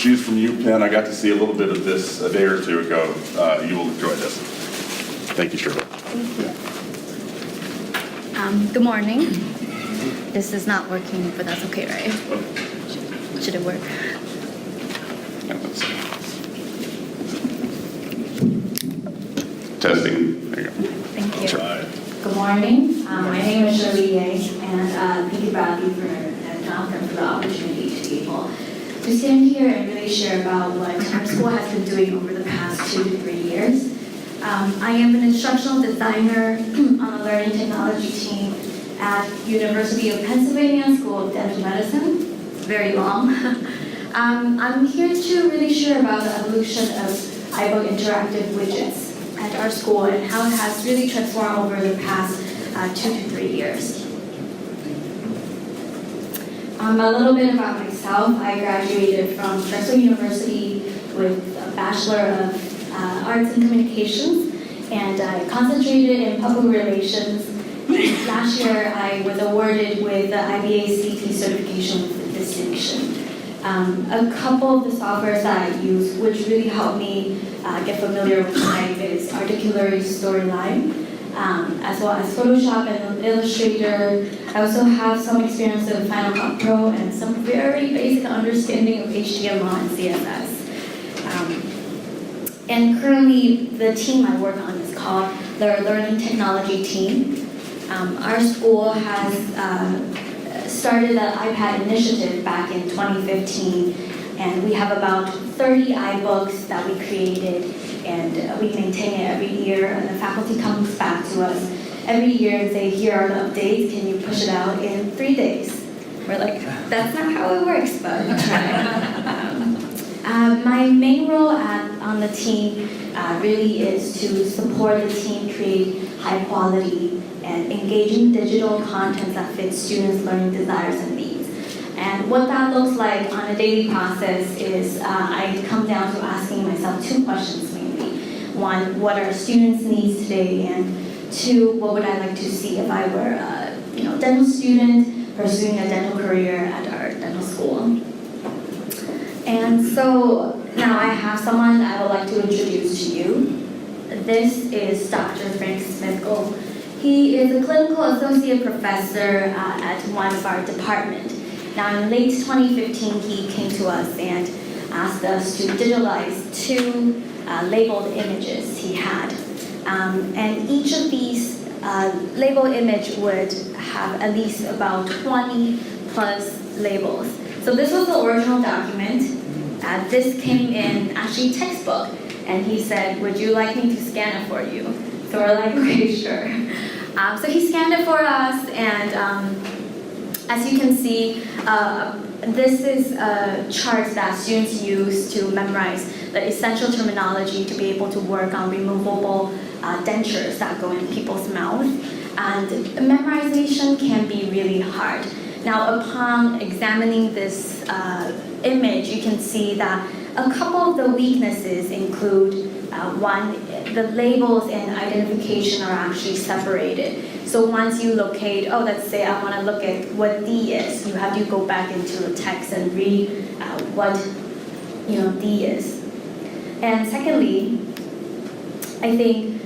She's from UPenn. I got to see a little bit of this a day or two ago. You will enjoy this. Thank you, Shirley. Good morning. This is not working, but that's okay, right? Should it work? Testing. There you go. Thank you. Good morning. My name is Shirley Yang, and thank you, Bradley, and Jonathan for the opportunity to be able to stand here and really share about what our school has been doing over the past 2 to 3 years. I am an instructional designer on the learning technology team at University of Pennsylvania School of Dental Medicine. It's very long. I'm here to really share about the evolution of iBook interactive widgets at our school and how it has really transformed over the past 2 to 3 years. A little bit about myself. I graduated from Drexel University with a Bachelor of Arts and Communications, and I concentrated in public relations. Last year, I was awarded with the IBA CT certification with distinction. A couple of the softwares that I use, which really helped me get familiar with Type, is Articulatory Storyline, as well as Photoshop and Illustrator. I also have some experience with Final Cut Pro and some very basic understanding of HTML and CSS. And currently, the team I work on is called the Learning Technology Team. Our school has started the iPad initiative back in 2015, and we have about 30 iBooks that we created, and we maintain it every year, and the faculty comes back to us every year and say, here are the updates, can you push it out in 3 days? We're like, that's not how it works, but we try. My main role on the team really is to support the team create high quality and engaging digital content that fits students' learning desires and needs. And what that looks like on a daily process is I come down to asking myself 2 questions mainly. 1, what are students' needs today? And 2, what would I like to see if I were a dental student pursuing a dental career at our dental school? And so now I have someone I would like to introduce to you. This is Dr. Frank Smithgold. He is a clinical associate professor at one of our departments. Now in late 2015, he came to us and asked us to digitalize 2 labeled images he had. And each of these labeled image would have at least about 20 plus labels. So this was the original document. This came in actually textbook, and he said, would you like me to scan it for you? So we're like, okay, sure. So he scanned it for us, and as you can see, this is a chart that students use to memorize the essential terminology to be able to work on removable dentures that go in people's mouth. And memorization can be really hard. Now, upon examining this image, you can see that a couple of the weaknesses include 1, the labels and identification are actually separated. So once you locate, let's say I want to look at what D is, you have to go back into the text and read what D is. And secondly, I think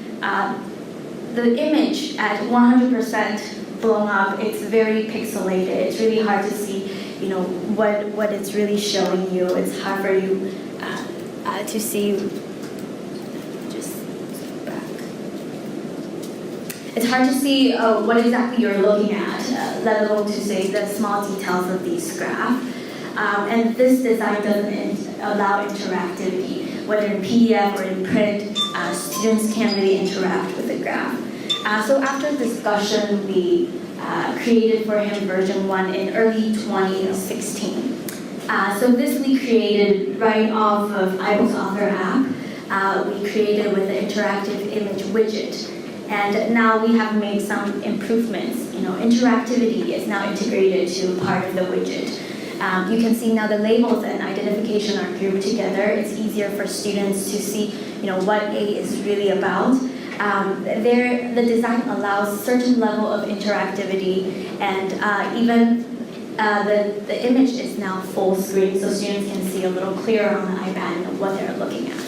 the image at 100% blown up, it's very pixelated. It's really hard to see, what it's really showing you. It's hard for you to see. It's hard to see what exactly you're looking at, let alone to say the small details of these graphs. And this design doesn't allow interactivity, whether in PDF or in print. Students can't really interact with the graph. So after discussion, we created for him version 1 in early 2016. So this we created right off of iBooks Author app. We created with the interactive image widget. And now we have made some improvements. Interactivity is now integrated to part of the widget. You can see now the labels and identification are grouped together. It's easier for students to see, what A is really about. The design allows certain level of interactivity, and even the image is now full screen, so students can see a little clearer on the iPad and what they're looking at.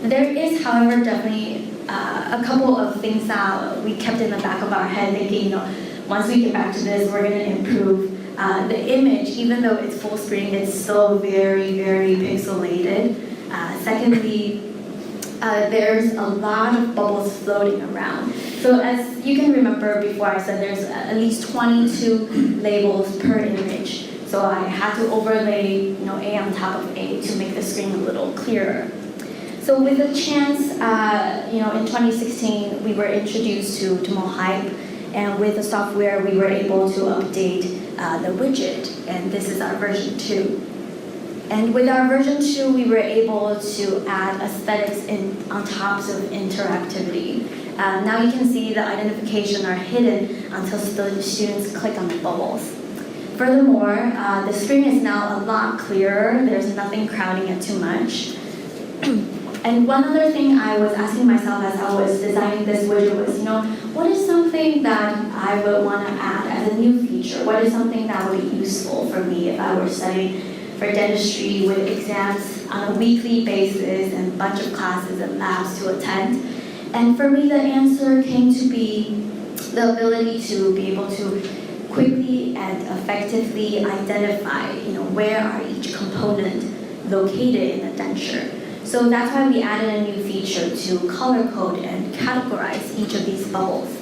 There is, however, definitely a couple of things that we kept in the back of our head thinking, once we get back to this, we're going to improve the image. Even though it's full screen, it's still very, very pixelated. Secondly, there's a lot of bubbles floating around. So as you can remember before, I said there's at least 22 labels per image. So I had to overlay, A on top of A to make the screen a little clearer. So with the chance, in 2016, we were introduced to MoHype, and with the software, we were able to update the widget, and this is our version 2. And with our version 2, we were able to add aesthetics on top of interactivity. Now you can see the identification are hidden until the students click on the bubbles. Furthermore, the screen is now a lot clearer. There's nothing crowding it too much. And one other thing I was asking myself as I was designing this widget was, what is something that I would want to add as a new feature? What is something that would be useful for me if I were studying for dentistry with exams on a weekly basis and a bunch of classes and labs to attend? And for me, the answer came to be the ability to be able to quickly and effectively identify, where are each component located in the denture. So that's why we added a new feature to color code and categorize each of these bubbles.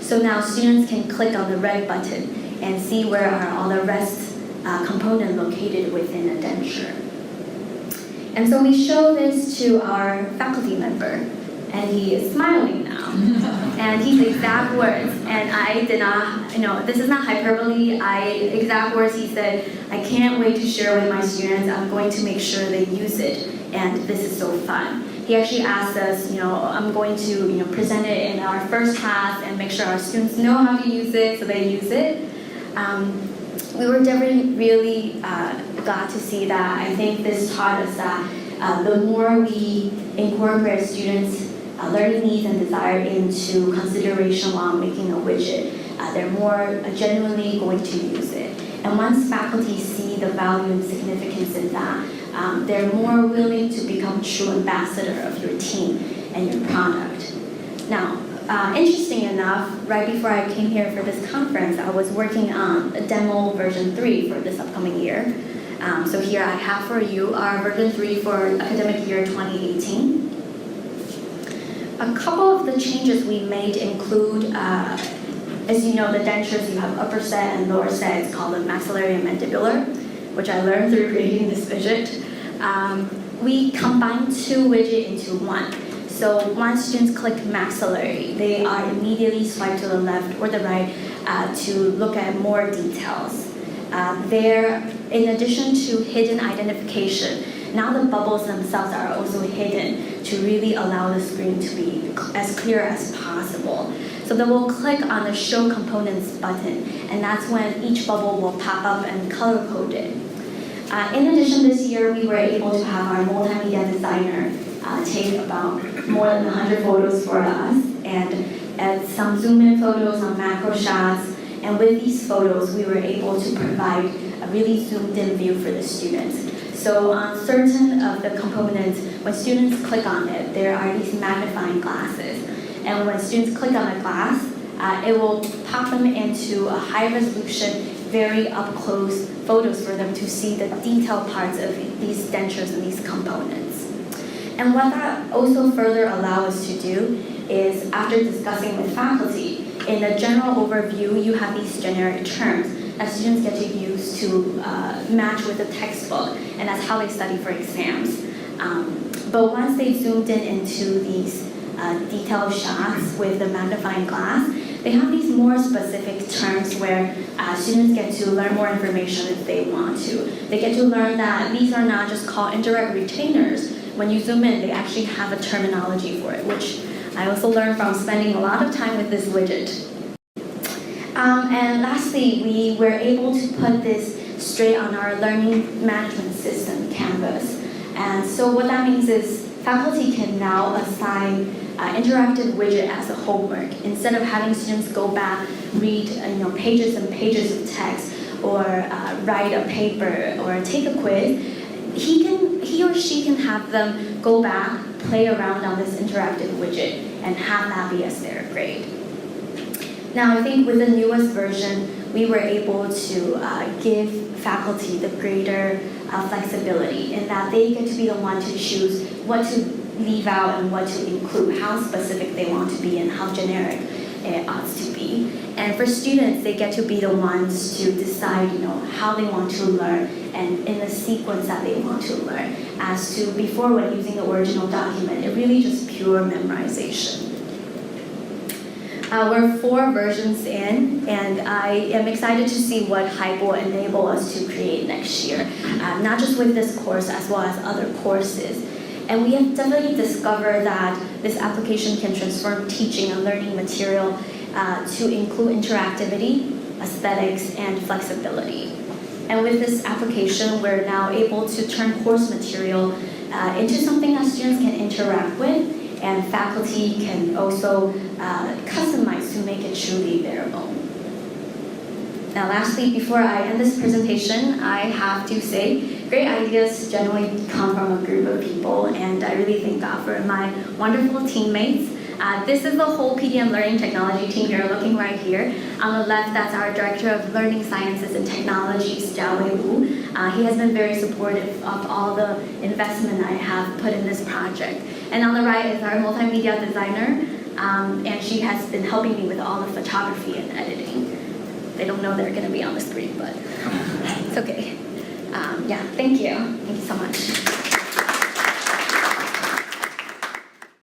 So now students can click on the red button and see where are all the rest components located within a denture. And so we show this to our faculty member, and he is smiling now. And his exact words, and I did not, this is not hyperbole, exact words he said, I can't wait to share with my students, I'm going to make sure they use it, and this is so fun. He actually asked us, I'm going to, present it in our first class and make sure our students know how to use it, so they use it. We were definitely really glad to see that. I think this taught us that the more we incorporate students' learning needs and desire into consideration while making a widget, they're more genuinely going to use it. And once faculty see the value and significance in that, they're more willing to become a true ambassador of your team and your product. Now, interesting enough, right before I came here for this conference, I was working on a demo version 3 for this upcoming year. So here I have for you our version 3 for academic year 2018. A couple of the changes we made include, as you know, the dentures, you have upper set and lower set. It's called the maxillary and mandibular, which I learned through creating this widget. We combined 2 widgets into one. So once students click maxillary, they are immediately swiped to the left or the right to look at more details. There, in addition to hidden identification, now the bubbles themselves are also hidden to really allow the screen to be as clear as possible. So then we'll click on the Show Components button, and that's when each bubble will pop up and color coded. In addition, this year we were able to have our multimedia designer take about more than 100 photos for us, and add some zoom-in photos on macro shots. And with these photos, we were able to provide a really zoomed-in view for the students. So on certain of the components, when students click on it, there are these magnifying glasses. And when students click on a glass, it will pop them into a high-resolution, very up-close photos for them to see the detailed parts of these dentures and these components. And what that also further allows us to do is, after discussing with faculty, in the general overview, you have these generic terms that students get to use to match with the textbook, and that's how they study for exams. But once they zoomed in into these detailed shots with the magnifying glass, they have these more specific terms where students get to learn more information if they want to. They get to learn that these are not just called indirect retainers. When you zoom in, they actually have a terminology for it, which I also learned from spending a lot of time with this widget. And lastly, we were able to put this straight on our learning management system, Canvas. And so what that means is faculty can now assign interactive widget as a homework. Instead of having students go back, read pages and pages of text, or write a paper or take a quiz, he or she can have them go back, play around on this interactive widget, and have that be as their grade. Now, I think with the newest version, we were able to give faculty the greater flexibility in that they get to be the one to choose what to leave out and what to include, how specific they want to be and how generic it ought to be. And for students, they get to be the ones to decide, how they want to learn and in the sequence that they want to learn. As to before, when using the original document, it really just pure memorization. We're 4 versions in, and I am excited to see what Hype will enable us to create next year, not just with this course as well as other courses. And we have definitely discovered that this application can transform teaching and learning material to include interactivity, aesthetics, and flexibility. And with this application, we're now able to turn course material into something that students can interact with, and faculty can also customize to make it truly their own. Now lastly, before I end this presentation, I have to say, great ideas generally come from a group of people, and I really thank God for my wonderful teammates. This is the whole PDM Learning Technology team you're looking right here. On the left, that's our Director of Learning Sciences and Technologies, Jiawei Wu. He has been very supportive of all the investment I have put in this project. And on the right is our multimedia designer, and she has been helping me with all the photography and editing. They don't know they're going to be on the screen, but it's okay. Thank you. Thank you so much.